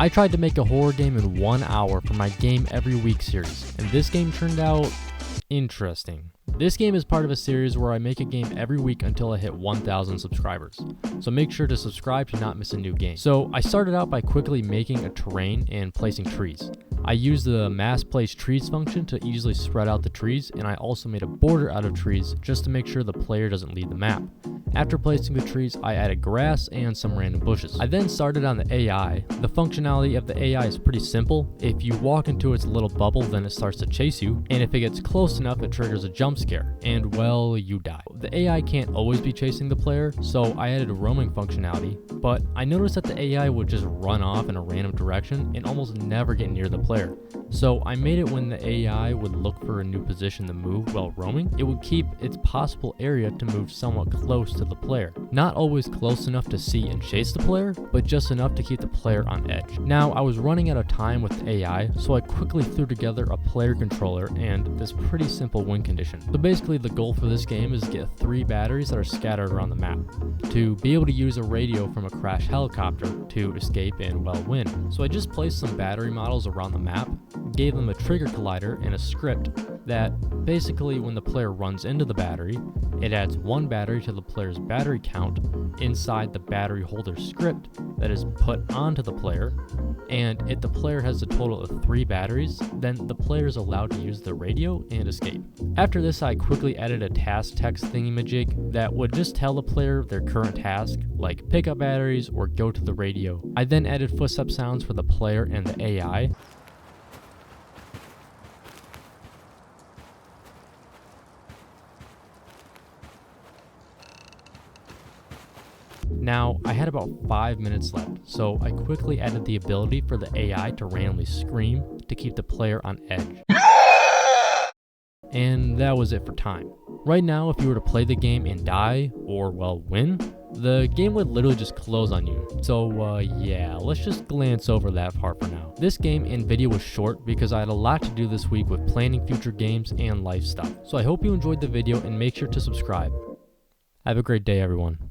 I tried to make a horror game in 1 hour for my Game Every Week series, and this game turned out interesting. This game is part of a series where I make a game every week until I hit 1,000 subscribers, so make sure to subscribe to not miss a new game. So I started out by quickly making a terrain and placing trees. I used the mass place trees function to easily spread out the trees, and I also made a border out of trees just to make sure the player doesn't leave the map. After placing the trees, I added grass and some random bushes. I then started on the AI. The functionality of the AI is pretty simple. If you walk into its little bubble, then it starts to chase you, and if it gets close enough, it triggers a jump scare, and well, you die. The AI can't always be chasing the player, so I added a roaming functionality, but I noticed that the AI would just run off in a random direction and almost never get near the player. So I made it when the AI would look for a new position to move while roaming, it would keep its possible area to move somewhat close to the player. Not always close enough to see and chase the player, but just enough to keep the player on edge. Now, I was running out of time with the AI, so I quickly threw together a player controller and this pretty simple win condition. So basically the goal for this game is to get 3 batteries that are scattered around the map, to be able to use a radio from a crashed helicopter to escape and well win. So I just placed some battery models around the map, gave them a trigger collider and a script that basically when the player runs into the battery, it adds 1 battery to the player's battery count inside the battery holder script that is put onto the player, and if the player has a total of 3 batteries, then the player is allowed to use the radio and escape. After this, I quickly added a task text thingamajig that would just tell the player their current task, like pick up batteries or go to the radio. I then added footstep sounds for the player and the AI. Now, I had about 5 minutes left, so I quickly added the ability for the AI to randomly scream to keep the player on edge. And that was it for time. Right now, if you were to play the game and die, or well, win, the game would literally just close on you. So yeah, let's just glance over that part for now. This game and video was short because I had a lot to do this week with planning future games and life stuff. So I hope you enjoyed the video and make sure to subscribe. Have a great day, everyone.